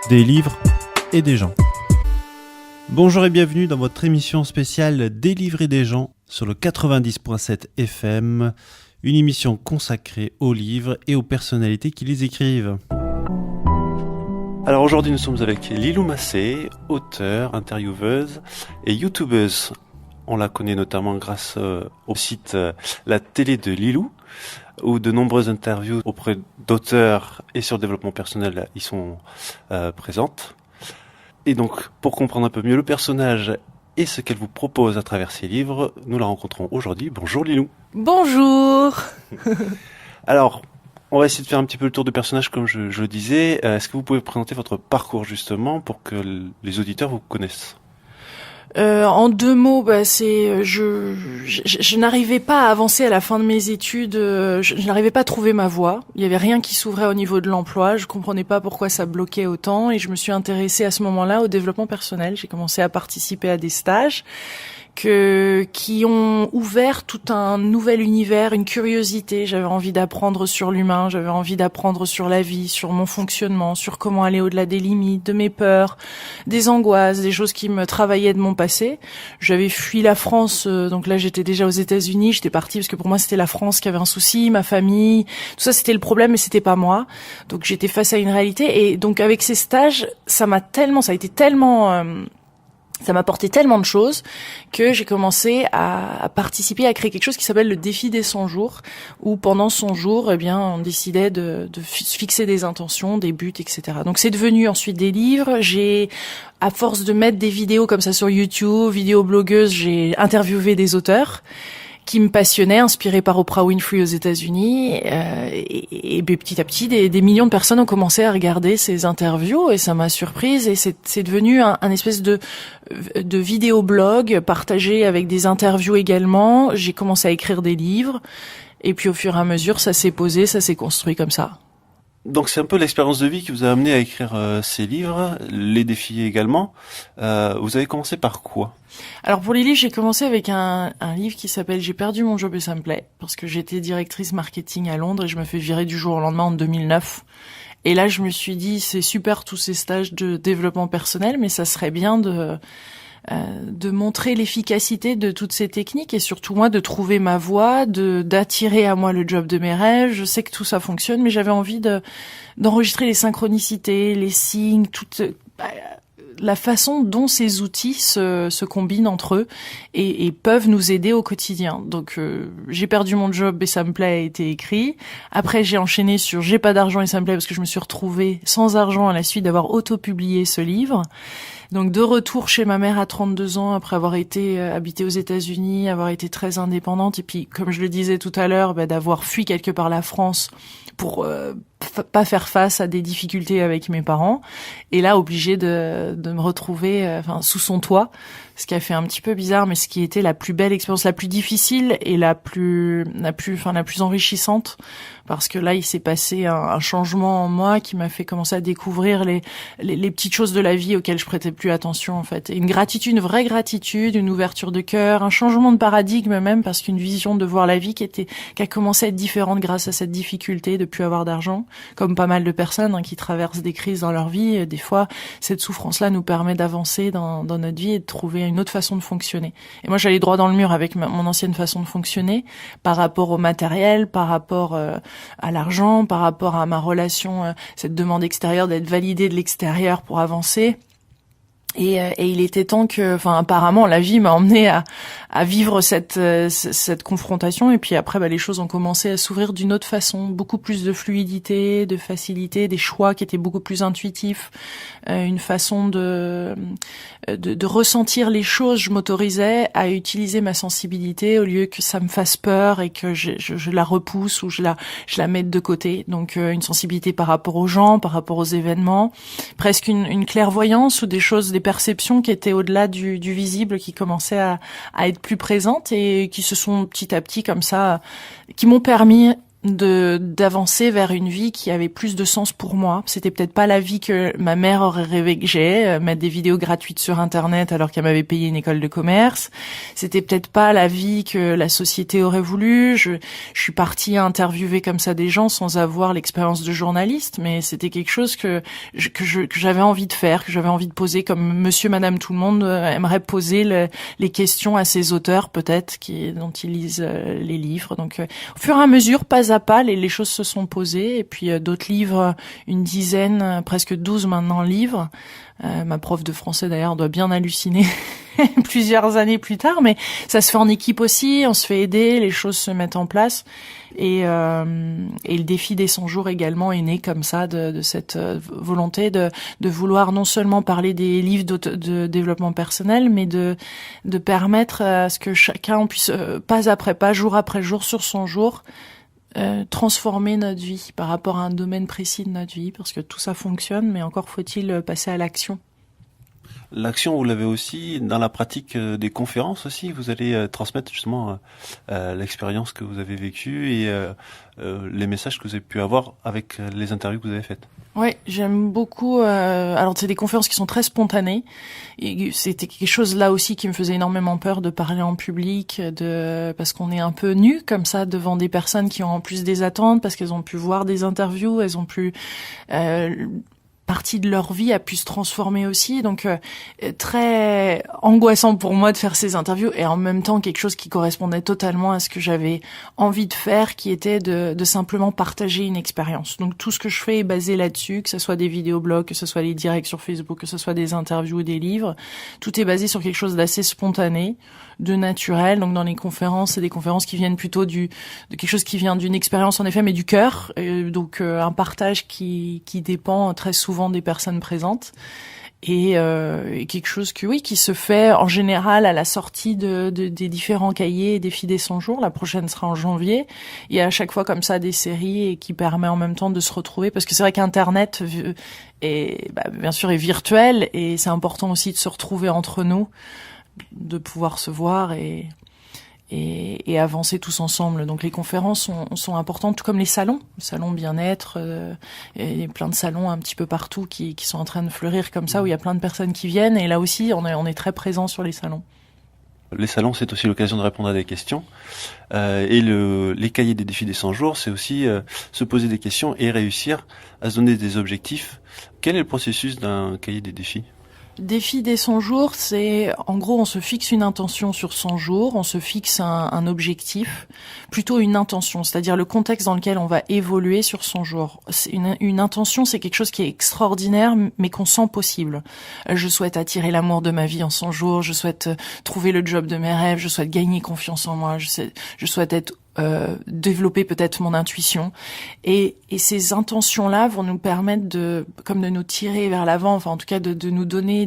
des livres et des gens. Bonjour et bienvenue dans votre émission spéciale Des livres et des gens sur le 90.7 FM, une émission consacrée aux livres et aux personnalités qui les écrivent. Alors aujourd'hui nous sommes avec Lilou Massé, auteure, intervieweuse et youtubeuse. On la connaît notamment grâce au site La Télé de Lilou, où de nombreuses interviews auprès d'auteurs et sur le développement personnel y sont présentes. Et donc, pour comprendre un peu mieux le personnage et ce qu'elle vous propose à travers ses livres, nous la rencontrons aujourd'hui. Bonjour Lilou. Bonjour. Alors, on va essayer de faire un petit peu le tour de personnage comme je le disais. Est-ce que vous pouvez présenter votre parcours justement pour que les auditeurs vous connaissent ? En deux mots, je n'arrivais pas à avancer à la fin de mes études. Je n'arrivais pas à trouver ma voie. Il y avait rien qui s'ouvrait au niveau de l'emploi. Je comprenais pas pourquoi ça bloquait autant, et je me suis intéressée à ce moment-là au développement personnel. J'ai commencé à participer à des stages qui ont ouvert tout un nouvel univers, une curiosité. J'avais envie d'apprendre sur l'humain, j'avais envie d'apprendre sur la vie, sur mon fonctionnement, sur comment aller au-delà des limites, de mes peurs, des angoisses, des choses qui me travaillaient de mon passé. J'avais fui la France, donc là j'étais déjà aux États-Unis, j'étais partie parce que pour moi c'était la France qui avait un souci, ma famille, tout ça c'était le problème mais c'était pas moi. Donc j'étais face à une réalité, et donc avec ces stages, ça m'a apporté tellement de choses que j'ai commencé à participer, à créer quelque chose qui s'appelle le défi des 100 jours, où pendant 100 jours, on décidait de fixer des intentions, des buts, etc. Donc c'est devenu ensuite des livres. À force de mettre des vidéos comme ça sur YouTube, vidéo blogueuse, j'ai interviewé des auteurs qui me passionnaient, inspirés par Oprah Winfrey aux États-Unis, et petit à petit, des millions de personnes ont commencé à regarder ces interviews, et ça m'a surprise, et c'est devenu un espèce de vidéoblog partagé avec des interviews également. J'ai commencé à écrire des livres, et puis au fur et à mesure, ça s'est posé, ça s'est construit comme ça. Donc c'est un peu l'expérience de vie qui vous a amené à écrire ces livres, les défis également. Vous avez commencé par quoi ? Alors pour les livres, j'ai commencé avec un livre qui s'appelle « J'ai perdu mon job et ça me plaît », parce que j'étais directrice marketing à Londres et je me fais virer du jour au lendemain en 2009. Et là, je me suis dit, c'est super tous ces stages de développement personnel, mais ça serait bien de montrer l'efficacité de toutes ces techniques, et surtout moi de trouver ma voie, d'attirer à moi le job de mes rêves. Je sais que tout ça fonctionne, mais j'avais envie d'enregistrer les synchronicités, les signes, toute la façon dont ces outils se combinent entre eux et peuvent nous aider au quotidien. Donc j'ai perdu mon job et ça me plaît a été écrit. Après j'ai enchaîné sur j'ai pas d'argent et ça me plaît, parce que je me suis retrouvée sans argent à la suite d'avoir auto-publié ce livre. Donc de retour chez ma mère à 32 ans, après avoir été habitée aux États-Unis, avoir été très indépendante, et puis comme je le disais tout à l'heure, d'avoir fui quelque part la France pour pas faire face à des difficultés avec mes parents, et là obligée de me retrouver sous son toit, ce qui a fait un petit peu bizarre, mais ce qui était la plus belle expérience, la plus difficile et la plus enrichissante, parce que là il s'est passé un changement en moi qui m'a fait commencer à découvrir les petites choses de la vie auxquelles je prêtais plus attention en fait, et une vraie gratitude, une ouverture de cœur, un changement de paradigme même, parce qu'une vision de voir la vie qui a commencé à être différente grâce à cette difficulté de plus avoir d'argent, comme pas mal de personnes qui traversent des crises dans leur vie. Des fois cette souffrance-là nous permet d'avancer dans notre vie et de trouver une autre façon de fonctionner. Et moi j'allais droit dans le mur avec mon ancienne façon de fonctionner, par rapport au matériel, par rapport à l'argent, par rapport à ma relation, cette demande extérieure d'être validée de l'extérieur pour avancer. Et il était temps que, apparemment, la vie m'a emmené à vivre cette confrontation. Et puis après, les choses ont commencé à s'ouvrir d'une autre façon, beaucoup plus de fluidité, de facilité, des choix qui étaient beaucoup plus intuitifs, une façon de ressentir les choses. Je m'autorisais à utiliser ma sensibilité au lieu que ça me fasse peur et que je la repousse ou je la mette de côté. Donc une sensibilité par rapport aux gens, par rapport aux événements, presque une clairvoyance ou des perceptions qui étaient au-delà du visible, qui commençaient à être plus présentes et qui se sont petit à petit comme ça, qui m'ont permis d'avancer vers une vie qui avait plus de sens pour moi. C'était peut-être pas la vie que ma mère aurait rêvé que j'ai, mettre des vidéos gratuites sur Internet alors qu'elle m'avait payé une école de commerce. C'était peut-être pas la vie que la société aurait voulu. Je suis partie à interviewer comme ça des gens sans avoir l'expérience de journaliste, mais c'était quelque chose que j'avais envie de faire, que j'avais envie de poser, comme Monsieur, Madame, tout le monde aimerait poser les questions à ces auteurs peut-être dont ils lisent les livres. Donc, au fur et à mesure, pas à pas, les choses se sont posées. Et puis d'autres livres, une dizaine, presque 12 maintenant livres. Ma prof de français d'ailleurs doit bien halluciner plusieurs années plus tard, mais ça se fait en équipe aussi, on se fait aider, les choses se mettent en place. Et le défi des 100 jours également est né comme ça, de cette volonté de vouloir non seulement parler des livres de développement personnel, mais de permettre à ce que chacun puisse, pas après pas, jour après jour, sur son jour, transformer notre vie par rapport à un domaine précis de notre vie, parce que tout ça fonctionne, mais encore faut-il passer à l'action. L'action, vous l'avez aussi dans la pratique des conférences aussi. Vous allez transmettre justement l'expérience que vous avez vécue et les messages que vous avez pu avoir avec les interviews que vous avez faites. Ouais, j'aime beaucoup. Alors c'est des conférences qui sont très spontanées. Et c'était quelque chose là aussi qui me faisait énormément peur, de parler en public, parce qu'on est un peu nu comme ça devant des personnes qui ont en plus des attentes, parce qu'elles ont pu voir des interviews, elles ont pu partie de leur vie a pu se transformer aussi, donc très angoissant pour moi de faire ces interviews, et en même temps quelque chose qui correspondait totalement à ce que j'avais envie de faire, qui était de simplement partager une expérience. Donc tout ce que je fais est basé là-dessus, que ce soit des vidéoblogs, que ce soit les directs sur Facebook, que ce soit des interviews ou des livres, tout est basé sur quelque chose d'assez spontané, de naturel. Donc dans les conférences, c'est des conférences qui viennent plutôt de quelque chose qui vient d'une expérience en effet, mais du cœur, donc un partage qui dépend très souvent des personnes présentes, et quelque chose qui se fait en général à la sortie des différents cahiers et défis des 100 jours. La prochaine sera en janvier. Il y a à chaque fois comme ça des séries, et qui permet en même temps de se retrouver, parce que c'est vrai qu'Internet bien sûr est virtuel, et c'est important aussi de se retrouver entre nous, de pouvoir se voir et avancer tous ensemble. Donc les conférences sont importantes, tout comme les salons bien-être, et plein de salons un petit peu partout qui sont en train de fleurir comme ça, où il y a plein de personnes qui viennent, et là aussi on est très présent sur les salons. Les salons, c'est aussi l'occasion de répondre à des questions, et les cahiers des défis des 100 jours, c'est aussi se poser des questions et réussir à se donner des objectifs. Quel est le processus d'un cahier des défis ? Défi des 100 jours, c'est, en gros, on se fixe une intention sur 100 jours, on se fixe un objectif, plutôt une intention, c'est-à-dire le contexte dans lequel on va évoluer sur 100 jours. Une intention, c'est quelque chose qui est extraordinaire, mais qu'on sent possible. Je souhaite attirer l'amour de ma vie en 100 jours, je souhaite trouver le job de mes rêves, je souhaite gagner confiance en moi, je souhaite être développer peut-être mon intuition, et ces intentions-là vont nous permettre de nous tirer vers l'avant, enfin en tout cas de nous donner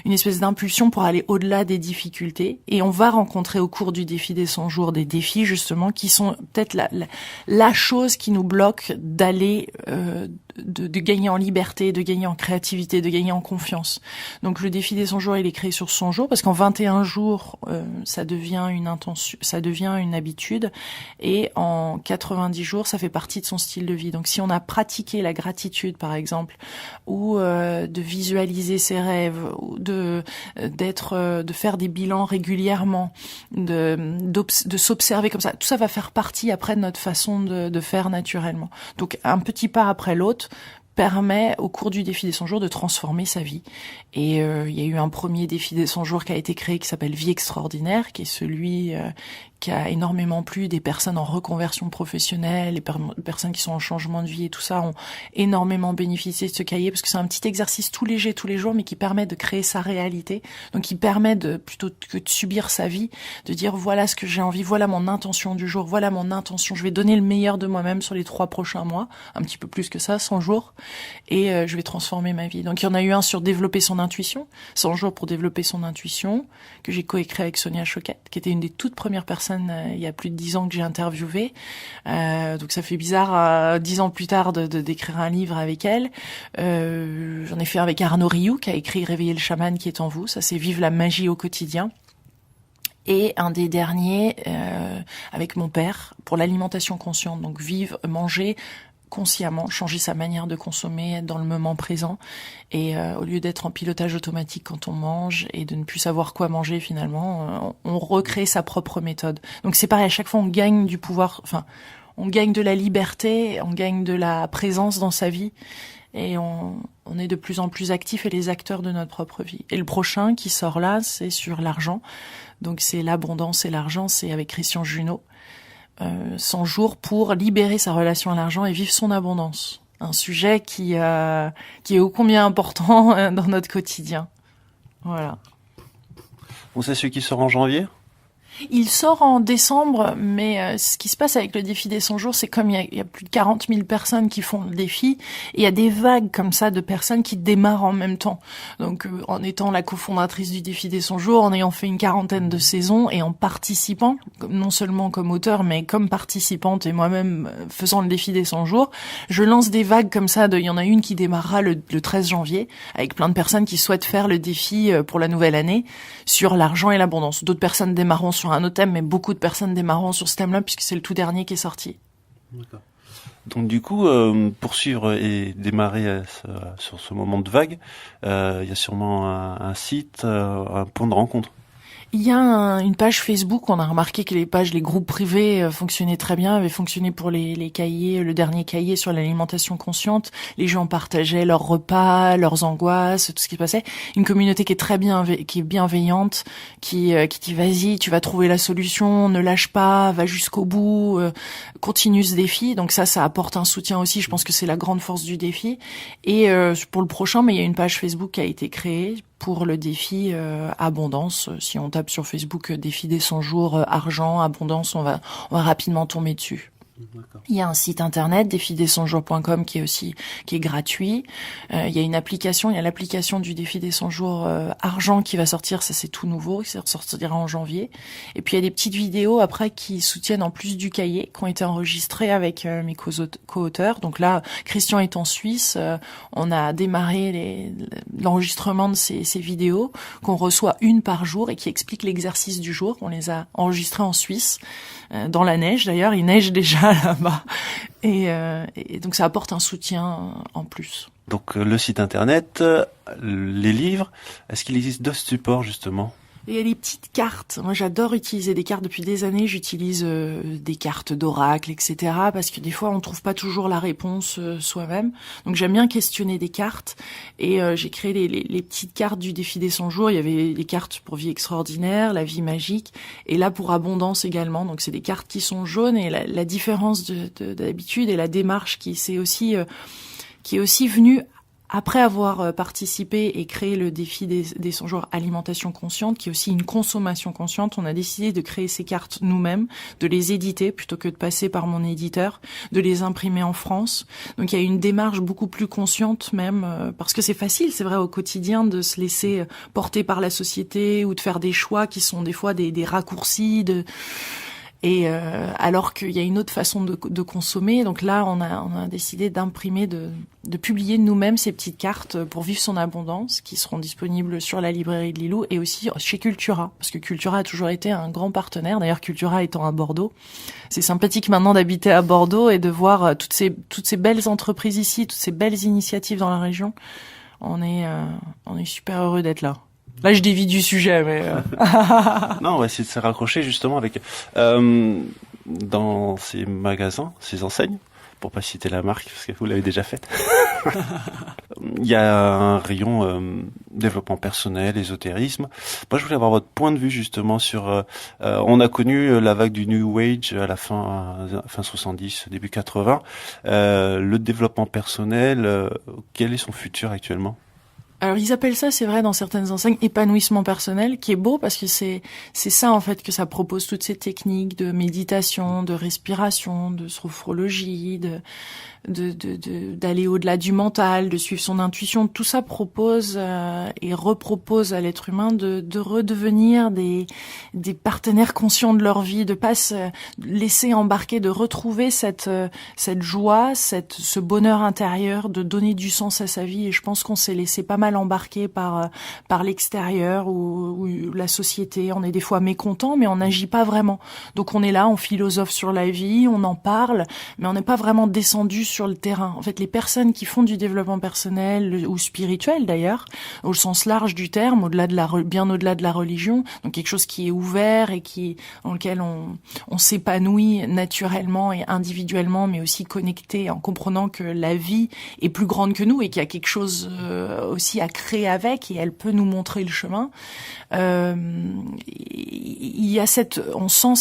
une espèce d'impulsion pour aller au-delà des difficultés. Et on va rencontrer au cours du défi des 100 jours des défis justement qui sont peut-être la chose qui nous bloque d'aller de gagner en liberté, de gagner en créativité, de gagner en confiance. Donc le défi des 100 jours, il est créé sur 100 jours parce qu'en 21 jours, ça devient une intention, ça devient une habitude, et en 90 jours, ça fait partie de son style de vie. Donc si on a pratiqué la gratitude, par exemple, ou de visualiser ses rêves, ou de faire des bilans régulièrement, de s'observer comme ça, tout ça va faire partie après de notre façon de faire naturellement. Donc un petit pas après l'autre permet au cours du défi des 100 jours de transformer sa vie. Et il y a eu un premier défi des 100 jours qui a été créé, qui s'appelle Vie extraordinaire, qui est celui qui a énormément plu. Des personnes en reconversion professionnelle, les personnes qui sont en changement de vie et tout ça ont énormément bénéficié de ce cahier, parce que c'est un petit exercice tout léger tous les jours, mais qui permet de créer sa réalité. Donc qui permet plutôt que de subir sa vie, de dire voilà ce que j'ai envie, voilà mon intention du jour, voilà mon intention, je vais donner le meilleur de moi-même sur les 3 prochains mois, un petit peu plus que ça, 100 jours, et je vais transformer ma vie. Donc il y en a eu un sur développer son intuition, 100 jours pour développer son intuition, que j'ai coécrit avec Sonia Choquette, qui était une des toutes premières personnes il y a plus de 10 ans que j'ai interviewé. Donc ça fait bizarre 10 ans plus tard d'écrire un livre avec elle. J'en ai fait avec Arnaud Rioux, qui a écrit Réveiller le chaman qui est en vous. Ça c'est Vive la magie au quotidien. Et un des derniers, avec mon père, pour l'alimentation consciente. Donc manger consciemment, changer sa manière de consommer, être dans le moment présent. Et au lieu d'être en pilotage automatique quand on mange et de ne plus savoir quoi manger finalement, on recrée sa propre méthode. Donc c'est pareil, à chaque fois on gagne du pouvoir, enfin on gagne de la liberté, on gagne de la présence dans sa vie. Et on est de plus en plus actifs et les acteurs de notre propre vie. Et le prochain qui sort là, c'est sur l'argent. Donc c'est l'abondance et l'argent, c'est avec Christian Junot. 100 jours pour libérer sa relation à l'argent et vivre son abondance. Un sujet qui est ô combien important dans notre quotidien. Voilà. Bon, c'est celui qui sort en janvier ? Il sort en décembre, mais ce qui se passe avec le défi des 100 jours, c'est comme il y a plus de 40 000 personnes qui font le défi, et il y a des vagues comme ça de personnes qui démarrent en même temps. Donc en étant la cofondatrice du défi des 100 jours, en ayant fait une quarantaine de saisons, et en participant, non seulement comme auteur, mais comme participante, et moi-même faisant le défi des 100 jours, je lance des vagues comme ça. Il y en a une qui démarrera le 13 janvier, avec plein de personnes qui souhaitent faire le défi pour la nouvelle année, sur l'argent et l'abondance. D'autres personnes démarreront sur un autre thème, mais beaucoup de personnes démarreront sur ce thème-là puisque c'est le tout dernier qui est sorti. D'accord. Donc du coup, poursuivre et démarrer sur ce moment de vague, il y a sûrement un site, un point de rencontre. Il y a une page Facebook. On a remarqué que les groupes privés fonctionnaient très bien, avaient fonctionné pour les cahiers, le dernier cahier sur l'alimentation consciente. Les gens partageaient leurs repas, leurs angoisses, tout ce qui se passait. Une communauté qui est très bien, qui est bienveillante, qui dit vas-y, tu vas trouver la solution, ne lâche pas, va jusqu'au bout, continue ce défi. Donc ça apporte un soutien aussi. Je pense que c'est la grande force du défi. Et pour le prochain, mais il y a une page Facebook qui a été créée pour le défi abondance. Si on tape sur Facebook défi des 100 jours argent abondance, on va rapidement tomber dessus. D'accord. Il y a un site internet défidescenjours.com qui est gratuit. Il y a une application, il y a l'application du défi des 100 jours argent qui va sortir, ça c'est tout nouveau, ça sortira en janvier. Et puis il y a des petites vidéos après qui soutiennent en plus du cahier, qui ont été enregistrées avec mes co-auteurs. Donc là, Christian est en Suisse, on a démarré l'enregistrement de ces vidéos qu'on reçoit une par jour et qui expliquent l'exercice du jour. On les a enregistrées en Suisse, dans la neige d'ailleurs, il neige déjà là-bas. Et donc ça apporte un soutien en plus. Donc le site internet, les livres, est-ce qu'il existe d'autres supports justement ? Il y a les petites cartes. Moi, j'adore utiliser des cartes. Depuis des années, j'utilise des cartes d'oracle, etc. Parce que des fois, on trouve pas toujours la réponse soi-même. Donc, j'aime bien questionner des cartes. Et j'ai créé les petites cartes du défi des 100 jours. Il y avait les cartes pour vie extraordinaire, la vie magique, et là pour abondance également. Donc, c'est des cartes qui sont jaunes. Et la différence d'habitude et la démarche qui est aussi venue après avoir participé et créé le défi des 100 jours alimentation consciente, qui est aussi une consommation consciente, on a décidé de créer ces cartes nous-mêmes, de les éditer plutôt que de passer par mon éditeur, de les imprimer en France. Donc il y a une démarche beaucoup plus consciente même, parce que c'est facile, c'est vrai, au quotidien de se laisser porter par la société ou de faire des choix qui sont des fois des raccourcis et alors qu'il y a une autre façon de consommer. Donc là, on a décidé d'imprimer, de publier nous-mêmes ces petites cartes pour vivre son abondance, qui seront disponibles sur la librairie de Lilou et aussi chez Cultura, parce que Cultura a toujours été un grand partenaire. D'ailleurs, Cultura étant à Bordeaux, c'est sympathique maintenant d'habiter à Bordeaux et de voir toutes ces belles entreprises ici, toutes ces belles initiatives dans la région. On est super heureux d'être là. Là, je dévie du sujet, mais... Non, on va essayer de se raccrocher justement avec... dans ces magasins, ces enseignes, pour pas citer la marque, parce que vous l'avez déjà faite, il y a un rayon développement personnel, ésotérisme. Moi, je voulais avoir votre point de vue justement sur... on a connu la vague du New Age à la fin 70, début 80. Le développement personnel, quel est son futur actuellement ? Alors ils appellent ça, c'est vrai, dans certaines enseignes, épanouissement personnel, qui est beau parce que c'est ça en fait que ça propose, toutes ces techniques de méditation, de respiration, de sophrologie, d'aller au-delà du mental, de suivre son intuition. Tout ça propose et repropose à l'être humain de redevenir des partenaires conscients de leur vie, de pas se laisser embarquer, de retrouver cette joie, ce bonheur intérieur, de donner du sens à sa vie. Et je pense qu'on s'est laissé pas mal mal embarqué par l'extérieur ou la société. On est des fois mécontent, mais on n'agit pas vraiment. Donc on est là, on philosophe sur la vie, on en parle, mais on n'est pas vraiment descendu sur le terrain. En fait, les personnes qui font du développement personnel ou spirituel d'ailleurs, au sens large du terme, bien au-delà de la religion, donc quelque chose qui est ouvert et dans lequel on s'épanouit naturellement et individuellement, mais aussi connecté en comprenant que la vie est plus grande que nous et qu'il y a quelque chose aussi à créer avec et elle peut nous montrer le chemin. Il y a on sent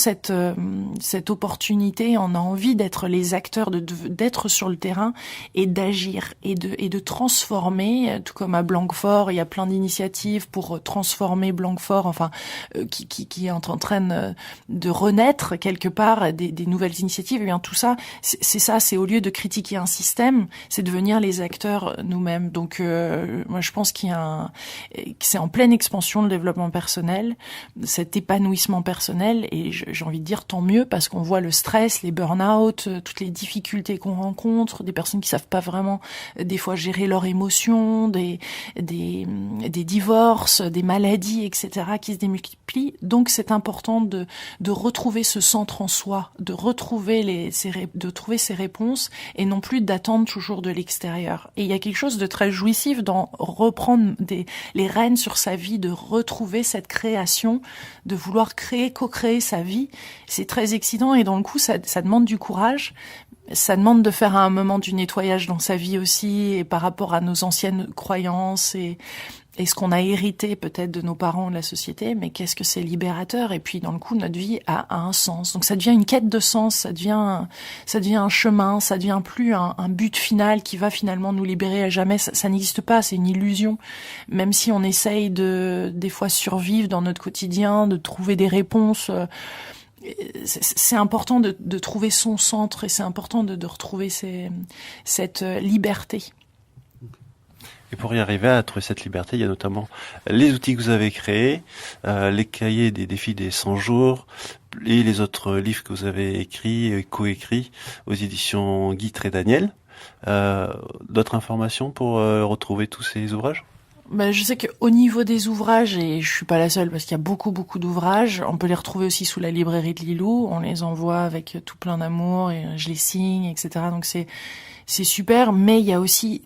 cette opportunité, on a envie d'être les acteurs, d'être sur le terrain et d'agir et de transformer, tout comme à Blanquefort, il y a plein d'initiatives pour transformer Blanquefort, enfin qui est en train de renaître quelque part, des nouvelles initiatives. Et bien tout ça, c'est au lieu de critiquer un système, c'est devenir les acteurs nous-mêmes. Donc moi je pense que c'est en pleine expansion le développement personnel, cet épanouissement personnel, et j'ai envie de dire tant mieux parce qu'on voit le stress, les burn-out, toutes les difficultés qu'on rencontre, des personnes qui savent pas vraiment des fois gérer leurs émotions, des divorces, des maladies, etc. qui se démultiplient. Donc c'est important de retrouver ce centre en soi, de retrouver trouver ses réponses et non plus d'attendre toujours de l'extérieur. Et il y a quelque chose de très jouissif dans reprendre les rênes sur sa vie, de retrouver cette création, de vouloir co-créer sa vie. C'est très excitant et dans le coup, ça demande du courage. Ça demande de faire à un moment du nettoyage dans sa vie aussi et par rapport à nos anciennes croyances et ce qu'on a hérité peut-être de nos parents, de la société, mais qu'est-ce que c'est libérateur. Et puis dans le coup, notre vie a un sens. Donc ça devient une quête de sens, ça devient un chemin, ça devient plus un but final qui va finalement nous libérer à jamais. Ça n'existe pas, c'est une illusion. Même si on essaye des fois survivre dans notre quotidien, de trouver des réponses. C'est important de trouver son centre et c'est important de retrouver cette liberté. Et pour y arriver à trouver cette liberté, il y a notamment les outils que vous avez créés, les cahiers des défis des 100 jours et les autres livres que vous avez écrits, coécrits aux éditions Guy Trédaniel. D'autres informations pour retrouver tous ces ouvrages ? Je sais qu'au niveau des ouvrages, et je suis pas la seule parce qu'il y a beaucoup d'ouvrages, on peut les retrouver aussi sous la librairie de Lilou, on les envoie avec tout plein d'amour et je les signe, etc. Donc c'est super, mais il y a aussi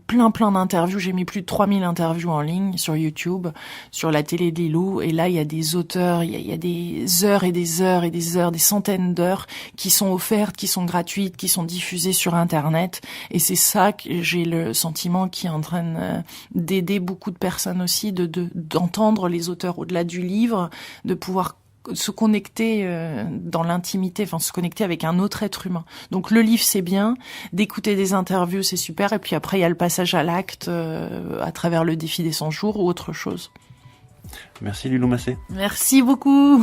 plein d'interviews. J'ai mis plus de 3000 interviews en ligne sur YouTube, sur la télé de Lilou. Et là, il y a des auteurs, il y a des heures et des heures et des heures, des centaines d'heures qui sont offertes, qui sont gratuites, qui sont diffusées sur Internet. Et c'est ça que j'ai le sentiment qui est en train d'aider beaucoup de personnes aussi, d'entendre les auteurs au-delà du livre, de pouvoir se connecter dans l'intimité, enfin se connecter avec un autre être humain. Donc le livre c'est bien, d'écouter des interviews c'est super, et puis après il y a le passage à l'acte à travers le défi des 100 jours ou autre chose. Merci Lilou Massé. Merci beaucoup.